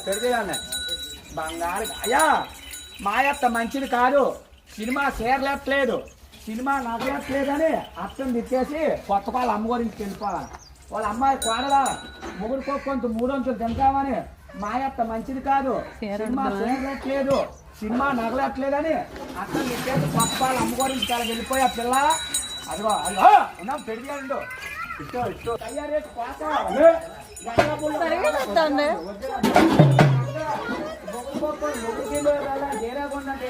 పెడిదిగానే బంగారు అయ్యా మాయత్త మంచిది కాదు. సినిమా చేరలేట్లేదు, సినిమా నగలేట్లేదని అర్థం తిట్టేసి కొత్త వాళ్ళ అమ్మ గురించి వెళ్ళిపోవాలి. వాళ్ళ అమ్మాయి కోడలా మొగుడు కొంత 300 తింటామని మాయత్త మంచిది కాదు. సినిమా చేరలేట్లేదు, సినిమా నగలేట్లేదని అర్థం తిట్టేసి కొత్త వాళ్ళ అమ్మ గురించి చాలా వెళ్ళిపోయా పిల్ల. అదిగో అదిగో ఉన్నాం పెడిగాడు ఇష్టం ఇష్టం తయారీ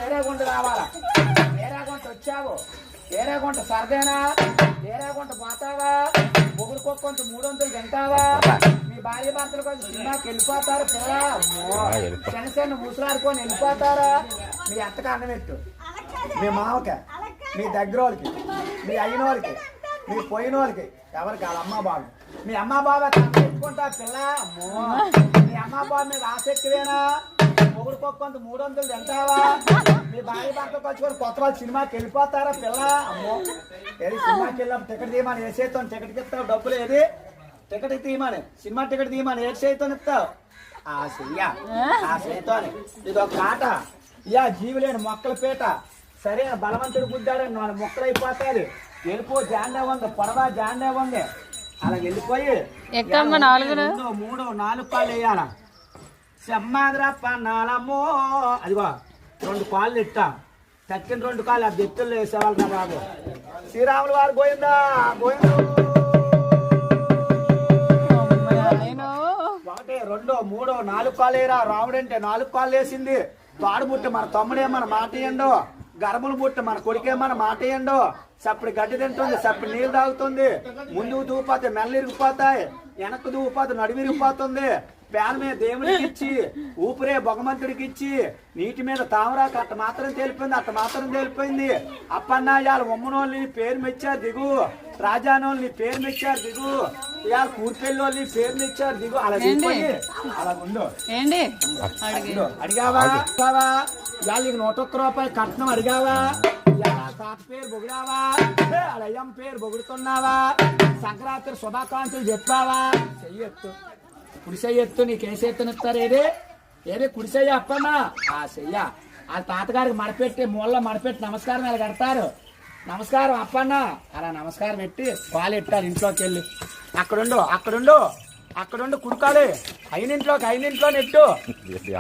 ఏరేగుంట రావాలా. ఏరేగుంట వచ్చావు, ఏరేగుంట సరదేనా, ఏరేగుంట పోతావా, మొగుడు కొంత 300 తింటావా, మీ భార్య భర్తలు కొంచెం సినిమాకి వెళ్ళిపోతారు పిల్ల. చిన్న చిన్న ముసలాడుకొని వెళ్ళిపోతారా. మీ అత్తకి అన్నం పెట్టు, మీ మామకి, మీ దగ్గర వాళ్ళకి, మీ అయిన వాళ్ళకి, మీ పోయిన వాళ్ళకి, ఎవరికి వాళ్ళ అమ్మ బాబు. మీ అమ్మ బాబా తెచ్చుకుంటా పిల్ల. మీ అమ్మ బాబు మీద ఆసక్తివేనా, మొగుడు కొంత 300 తింటావా, మీ భార్య భర్త పంచుకొని కొత్త వాళ్ళు సినిమాకి వెళ్ళిపోతారా పిల్ల. అమ్మో ఏది సినిమాకి వెళ్ళాం టికెట్ తీయమని ఏ చేస్తాను, టికెట్కి ఇస్తావు డబ్బులు, ఏది టికెట్ తీయమని, సినిమా టికెట్ తీయమని ఏ చేస్తాను ఇస్తావు. ఆ చెయ్య ఆ చేతోని ఇది ఒక కాట. ఇయా జీవులేని మొక్కల పీట. సరే బలవంతుడు గుద్దాడని 4 మొక్కలు అయిపోతాయి. వెళ్ళిపో జాండే ఉంది, పొడవా జాండే ఉంది. అలా వెళ్ళిపోయి 2, 3, 4 కాళ్ళు వేయాల. సెమ్మాదిరప్పన్నాలమ్మో అదిగో 2 కాళ్ళు ఇట్టా. తక్కిన 2 కాళ్ళు ఆ బెత్తుల్లో వేసేవాళ్ళు కదా బాబు. శ్రీరాములు వారు పోయిందా పోయిండు. 1, 2, 3, 4 కాళ్ళు వేయరా. రాముడు అంటే 4 కాళ్ళు వేసింది. తాడు బుట్ట మన తమ్ముడే మన మాట ఏండో, గర్భలు బుట్ట మన కొడుకే మన మాట ఏండో. సప్పుడు గడ్డి తింటుంది, సప్పుడు నీళ్ళు తాగుతుంది. ముందుకు దూపోతే మెల్ల ఇరిగిపోతాయి, వెనక్కు దూపోతే నడుము ఇరిగిపోతుంది. పేన మీద దేవుడికి ఇచ్చి, ఊపిరే భగవంతుడికి ఇచ్చి, నీటి మీద తామరాకు అట్ట మాత్రం తెలిపోయింది, అట్ట మాత్రం తెలిపోయింది. అప్పన్నా ఇవాళ ఉమ్మనోళ్ళని పేరు మెచ్చారు దిగు, రాజానోళ్ళని పేరు మెచ్చారు దిగు, ఇవాళ కూర్పెళ్ళోళ్ళని పేరు మెచ్చారు దిగు. అలా దిగిపోయి అలా ఉండు. అడిగావా ఇవాళ నీకు 101 రూపాయలు కట్నం అడిగావా, తాత పేరు బొగిడావా, వాళ్ళ అయ్యమ్మ పేరు బొగుడుతున్నావా, సంక్రాంతి శుభాకాంక్షలు చెప్పావా. చెయ్యొత్తు కుడిసెయ్యొత్తు, నీకేసేత్తనిస్తారు. ఏది ఏది కుడిసెయ్య అప్పన్నా ఆ చెయ్య. ఆ తాతగారికి మడపెట్టి మూలలో మడపెట్టి నమస్కారం ఇలా కడతారు. నమస్కారం అప్పన్న అలా నమస్కారం పెట్టి పాలు ఎట్టారు. ఇంట్లోకి వెళ్ళి అక్కడుండు కుడుకాలి. అయినింట్లో నెట్టు.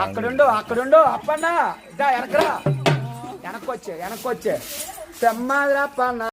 అక్కడుండు అప్పన్న ఇదా వెనకరా, వెనక్కొచ్చే సెమ్మాదిరప్పన్న.